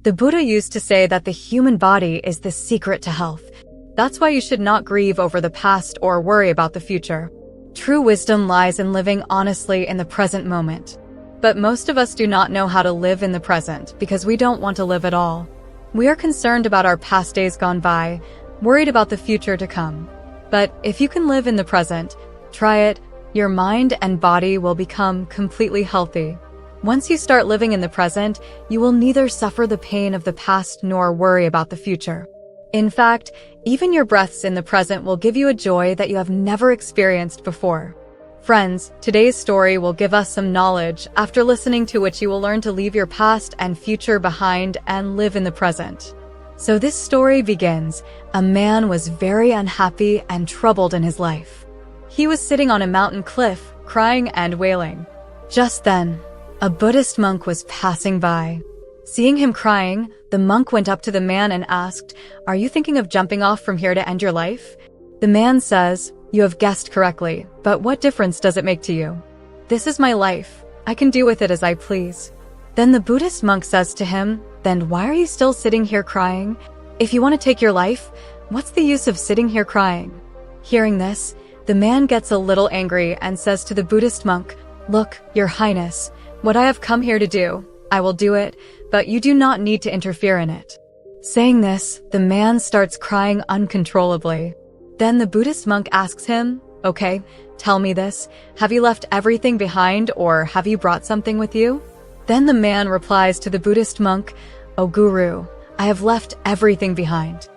The Buddha used to say that the human body is the secret to health. That's why you should not grieve over the past or worry about the future. True wisdom lies in living honestly in the present moment. But most of us do not know how to live in the present because we don't want to live at all. We are concerned about our past days gone by, worried about the future to come. But if you can live in the present, try it, your mind and body will become completely healthy. Once you start living in the present, you will neither suffer the pain of the past nor worry about the future. In fact, even your breaths in the present will give you a joy that you have never experienced before. Friends, today's story will give us some knowledge, after listening to which you will learn to leave your past and future behind and live in the present. So this story begins. A man was very unhappy and troubled in his life. He was sitting on a mountain cliff, crying and wailing. Just then, a Buddhist monk was passing by. Seeing him crying, the monk went up to the man and asked, "Are you thinking of jumping off from here to end your life?" The man says, "You have guessed correctly, but what difference does it make to you? This is my life. I can do with it as I please." Then the Buddhist monk says to him, "Then why are you still sitting here crying? If you want to take your life, what's the use of sitting here crying?" Hearing this, the man gets a little angry and says to the Buddhist monk, "Look, Your Highness, what I have come here to do, I will do it, but you do not need to interfere in it." Saying this, the man starts crying uncontrollably. Then the Buddhist monk asks him, "Okay, tell me this, have you left everything behind or have you brought something with you?" Then the man replies to the Buddhist monk, "O Guru, I have left everything behind.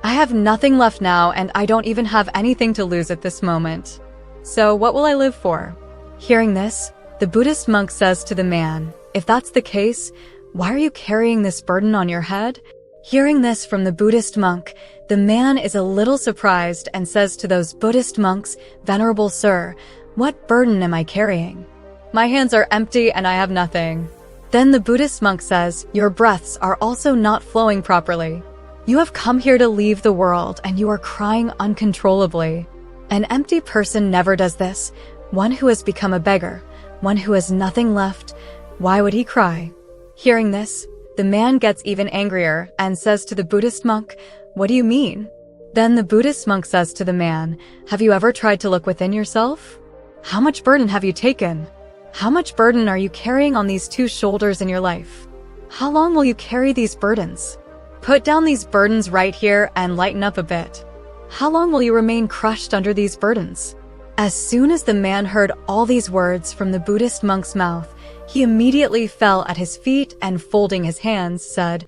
I have nothing left now and I don't even have anything to lose at this moment. So what will I live for?" Hearing this, the Buddhist monk says to the man, "If that's the case, why are you carrying this burden on your head?" Hearing this from the Buddhist monk, the man is a little surprised and says to those Buddhist monks, "Venerable sir, what burden am I carrying? My hands are empty and I have nothing." Then the Buddhist monk says, "Your breaths are also not flowing properly. You have come here to leave the world and you are crying uncontrollably. An empty person never does this. One who has become a beggar, one who has nothing left, why would he cry?" Hearing this, the man gets even angrier and says to the Buddhist monk, "What do you mean?" Then the Buddhist monk says to the man, "Have you ever tried to look within yourself? How much burden have you taken? How much burden are you carrying on these two shoulders in your life? How long will you carry these burdens? Put down these burdens right here and lighten up a bit. How long will you remain crushed under these burdens?" As soon as the man heard all these words from the Buddhist monk's mouth, he immediately fell at his feet and folding his hands said,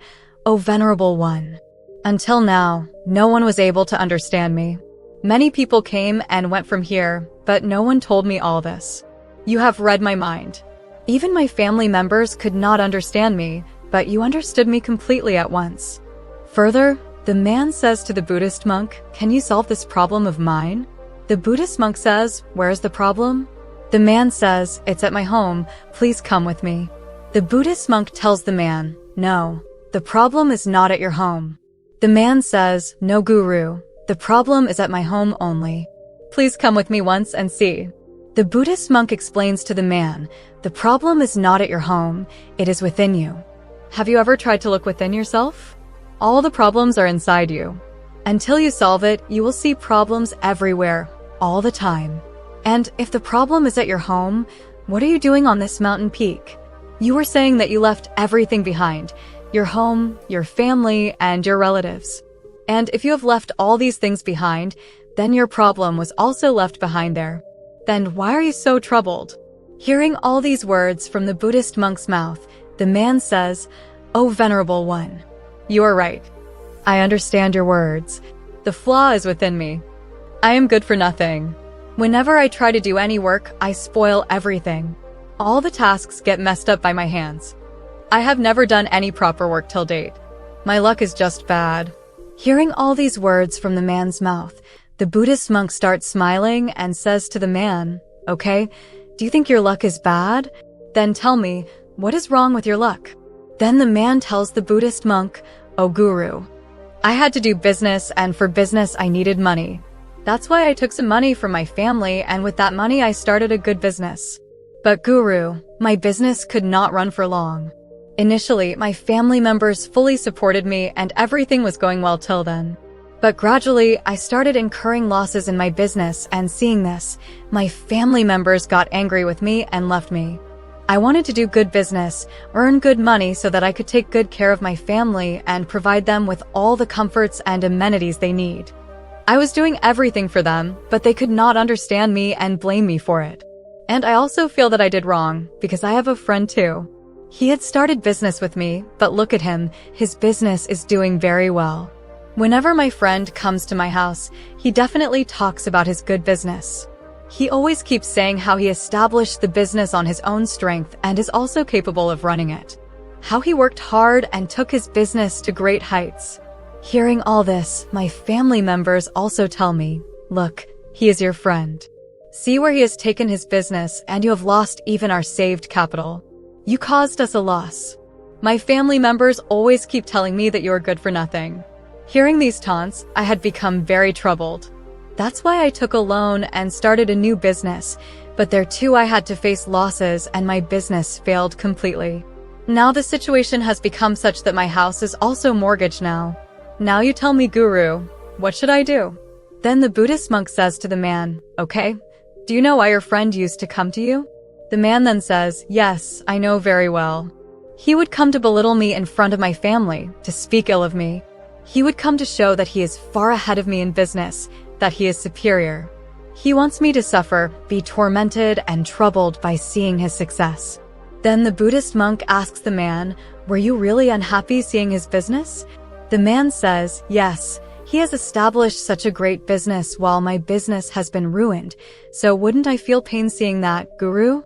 "O Venerable One, until now, no one was able to understand me. Many people came and went from here, but no one told me all this. You have read my mind. Even my family members could not understand me, but you understood me completely at once." Further, the man says to the Buddhist monk, "Can you solve this problem of mine?" The Buddhist monk says, "Where is the problem?" The man says, "It's at my home, please come with me." The Buddhist monk tells the man, "No, the problem is not at your home." The man says, "No, Guru, the problem is at my home only. Please come with me once and see." The Buddhist monk explains to the man, "The problem is not at your home, it is within you. Have you ever tried to look within yourself? All the problems are inside you. Until you solve it, you will see problems everywhere, all the time. And if the problem is at your home, what are you doing on this mountain peak? You were saying that you left everything behind, your home, your family, and your relatives. And if you have left all these things behind, then your problem was also left behind there. Then why are you so troubled?" Hearing all these words from the Buddhist monk's mouth, the man says, "O Venerable One, you are right. I understand your words. The flaw is within me. I am good for nothing. Whenever I try to do any work, I spoil everything. All the tasks get messed up by my hands. I have never done any proper work till date. My luck is just bad." Hearing all these words from the man's mouth, the Buddhist monk starts smiling and says to the man, "Okay, do you think your luck is bad? Then tell me, what is wrong with your luck?" Then the man tells the Buddhist monk, "O Guru, I had to do business and for business I needed money. That's why I took some money from my family and with that money I started a good business. But Guru, my business could not run for long. Initially, my family members fully supported me and everything was going well till then. But gradually, I started incurring losses in my business, and seeing this, my family members got angry with me and left me. I wanted to do good business, earn good money so that I could take good care of my family and provide them with all the comforts and amenities they need. I was doing everything for them, but they could not understand me and blame me for it. And I also feel that I did wrong, because I have a friend too. He had started business with me, but look at him, his business is doing very well. Whenever my friend comes to my house, he definitely talks about his good business. He always keeps saying how he established the business on his own strength and is also capable of running it. How he worked hard and took his business to great heights. Hearing all this, my family members also tell me, look, he is your friend. See where he has taken his business, and you have lost even our saved capital. You caused us a loss. My family members always keep telling me that you are good for nothing. Hearing these taunts, I had become very troubled. That's why I took a loan and started a new business, but there too I had to face losses and my business failed completely. Now the situation has become such that my house is also mortgaged now. Now you tell me, Guru, what should I do? Then the Buddhist monk says to the man, okay, do you know why your friend used to come to you? The man then says, yes, I know very well. He would come to belittle me in front of my family, to speak ill of me. He would come to show that he is far ahead of me in business, that he is superior. He wants me to suffer, be tormented and troubled by seeing his success. Then the Buddhist monk asks the man, were you really unhappy seeing his business? The man says, yes, he has established such a great business while my business has been ruined, so wouldn't I feel pain seeing that, Guru?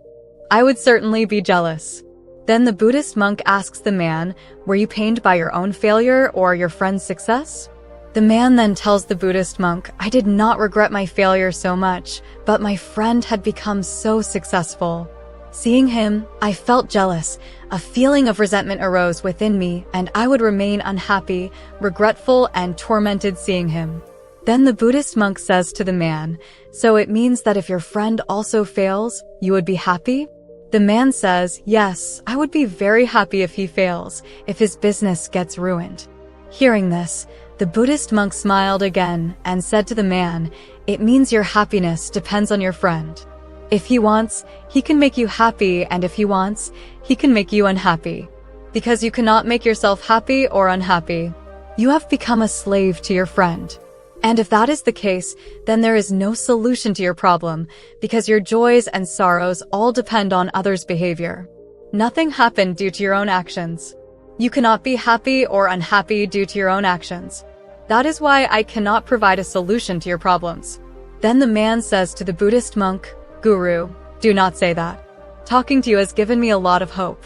I would certainly be jealous. Then the Buddhist monk asks the man, were you pained by your own failure or your friend's success? The man then tells the Buddhist monk, I did not regret my failure so much, but my friend had become so successful. Seeing him, I felt jealous. A feeling of resentment arose within me, and I would remain unhappy, regretful, and tormented seeing him. Then the Buddhist monk says to the man, so it means that if your friend also fails, you would be happy? The man says, yes, I would be very happy if he fails, if his business gets ruined. Hearing this, the Buddhist monk smiled again and said to the man, it means your happiness depends on your friend. If he wants, he can make you happy, and if he wants, he can make you unhappy. Because you cannot make yourself happy or unhappy. You have become a slave to your friend. And if that is the case, then there is no solution to your problem, because your joys and sorrows all depend on others' behavior. Nothing happened due to your own actions. You cannot be happy or unhappy due to your own actions. That is why I cannot provide a solution to your problems. Then the man says to the Buddhist monk, Guru, do not say that. Talking to you has given me a lot of hope.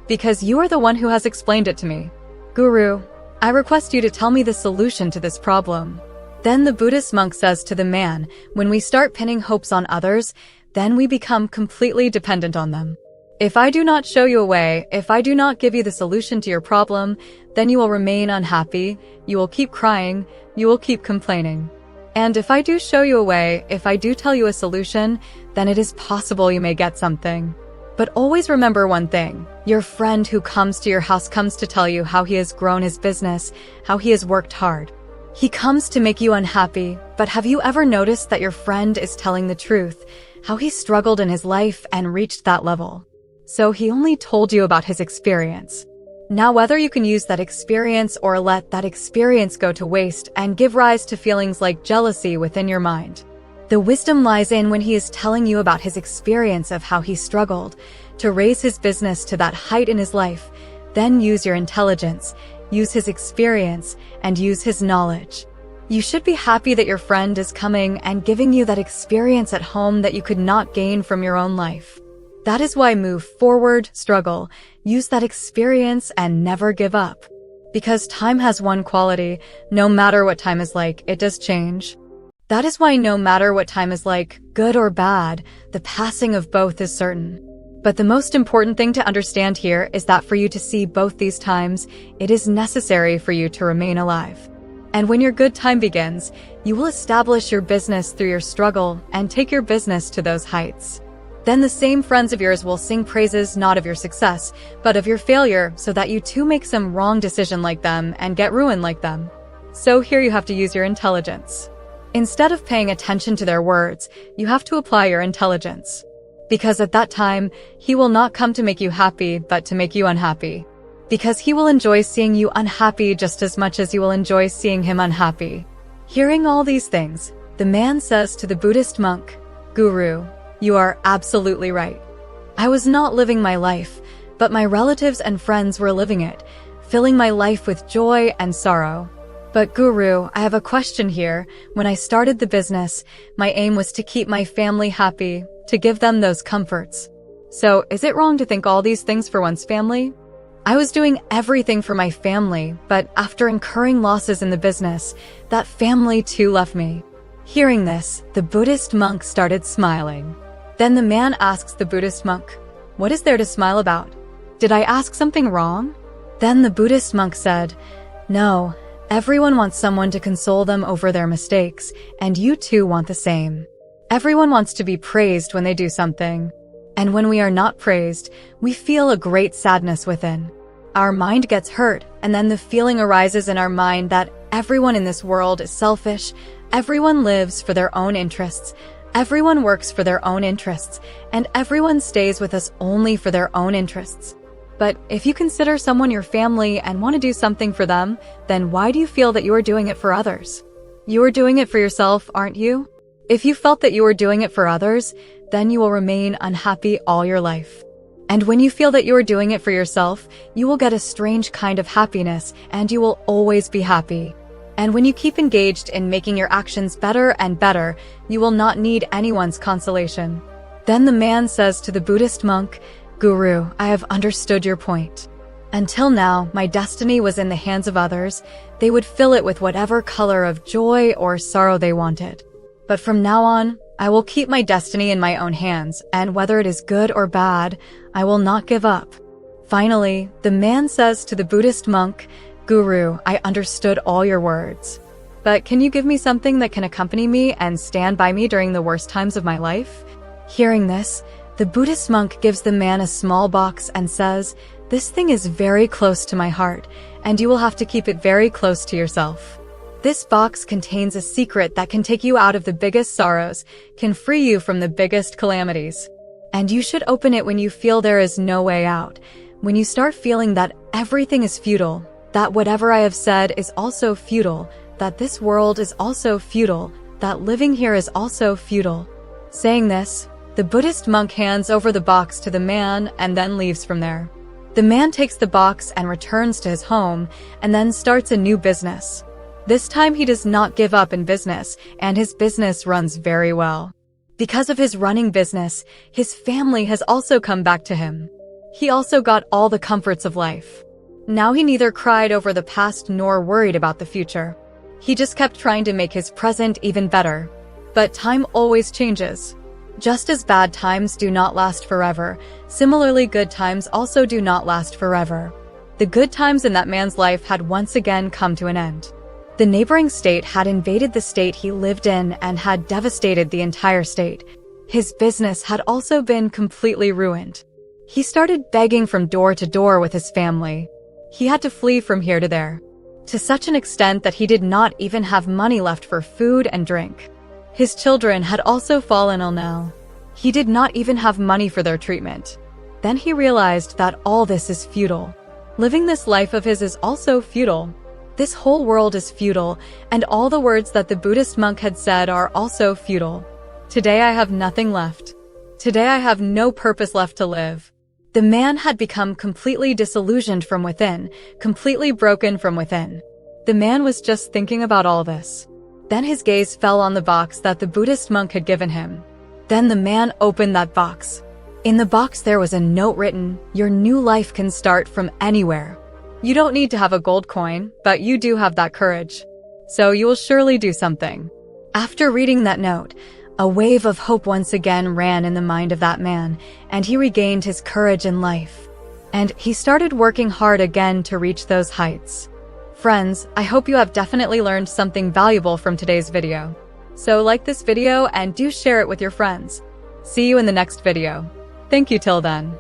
Because you are the one who has explained it to me. Guru, I request you to tell me the solution to this problem. Then the Buddhist monk says to the man, when we start pinning hopes on others, then we become completely dependent on them. If I do not show you a way, if I do not give you the solution to your problem, then you will remain unhappy, you will keep crying, you will keep complaining. And if I do show you a way, if I do tell you a solution, then it is possible you may get something. But always remember one thing, your friend who comes to your house comes to tell you how he has grown his business, how he has worked hard. He comes to make you unhappy, but have you ever noticed that your friend is telling the truth, how he struggled in his life and reached that level? So he only told you about his experience. Now whether you can use that experience or let that experience go to waste and give rise to feelings like jealousy within your mind. The wisdom lies in when he is telling you about his experience of how he struggled to raise his business to that height in his life. Then use your intelligence, use his experience, and use his knowledge. You should be happy that your friend is coming and giving you that experience at home that you could not gain from your own life. That is why move forward, struggle, use that experience, and never give up. Because time has one quality, no matter what time is like, it does change. That is why no matter what time is like, good or bad, the passing of both is certain. But the most important thing to understand here is that for you to see both these times, it is necessary for you to remain alive. And when your good time begins, you will establish your business through your struggle and take your business to those heights. Then the same friends of yours will sing praises not of your success, but of your failure, so that you too make some wrong decision like them and get ruined like them. So here you have to use your intelligence. Instead of paying attention to their words, you have to apply your intelligence. Because at that time, he will not come to make you happy, but to make you unhappy. Because he will enjoy seeing you unhappy just as much as you will enjoy seeing him unhappy. Hearing all these things, the man says to the Buddhist monk, "Guru, you are absolutely right. I was not living my life, but my relatives and friends were living it, filling my life with joy and sorrow. But Guru, I have a question here. When I started the business, my aim was to keep my family happy, to give them those comforts. So is it wrong to think all these things for one's family? I was doing everything for my family, but after incurring losses in the business, that family too left me." Hearing this, the Buddhist monk started smiling. Then the man asks the Buddhist monk, "What is there to smile about? Did I ask something wrong?" Then the Buddhist monk said, "No, everyone wants someone to console them over their mistakes, and you too want the same. Everyone wants to be praised when they do something. And when we are not praised, we feel a great sadness within. Our mind gets hurt, and then the feeling arises in our mind that everyone in this world is selfish, everyone lives for their own interests, everyone works for their own interests, and everyone stays with us only for their own interests. But if you consider someone your family and want to do something for them, then why do you feel that you are doing it for others? You are doing it for yourself, aren't you? If you felt that you were doing it for others, then you will remain unhappy all your life. And when you feel that you are doing it for yourself, you will get a strange kind of happiness, and you will always be happy. And when you keep engaged in making your actions better and better, you will not need anyone's consolation." Then the man says to the Buddhist monk, "Guru, I have understood your point. Until now, my destiny was in the hands of others. They would fill it with whatever color of joy or sorrow they wanted. But from now on, I will keep my destiny in my own hands, and whether it is good or bad, I will not give up." Finally, the man says to the Buddhist monk, "Guru, I understood all your words. But can you give me something that can accompany me and stand by me during the worst times of my life?" Hearing this, the Buddhist monk gives the man a small box and says, "This thing is very close to my heart, and you will have to keep it very close to yourself. This box contains a secret that can take you out of the biggest sorrows, can free you from the biggest calamities. And you should open it when you feel there is no way out, when you start feeling that everything is futile, that whatever I have said is also futile, that this world is also futile, that living here is also futile." Saying this, the Buddhist monk hands over the box to the man and then leaves from there. The man takes the box and returns to his home and then starts a new business. This time he does not give up in business, and his business runs very well. Because of his running business, his family has also come back to him. He also got all the comforts of life. Now he neither cried over the past nor worried about the future. He just kept trying to make his present even better. But time always changes. Just as bad times do not last forever, similarly good times also do not last forever. The good times in that man's life had once again come to an end. The neighboring state had invaded the state he lived in and had devastated the entire state. His business had also been completely ruined. He started begging from door to door with his family. He had to flee from here to there, to such an extent that he did not even have money left for food and drink. His children had also fallen ill now. He did not even have money for their treatment. Then he realized that all this is futile. Living this life of his is also futile. This whole world is futile, and all the words that the Buddhist monk had said are also futile. Today I have nothing left. Today I have no purpose left to live. The man had become completely disillusioned from within, completely broken from within. The man was just thinking about all this. Then his gaze fell on the box that the Buddhist monk had given him. Then the man opened that box. In the box there was a note written, "Your new life can start from anywhere. You don't need to have a gold coin, but you do have that courage. So you will surely do something." After reading that note, a wave of hope once again ran in the mind of that man, and he regained his courage in life. And he started working hard again to reach those heights. Friends, I hope you have definitely learned something valuable from today's video. So like this video and do share it with your friends. See you in the next video. Thank you till then.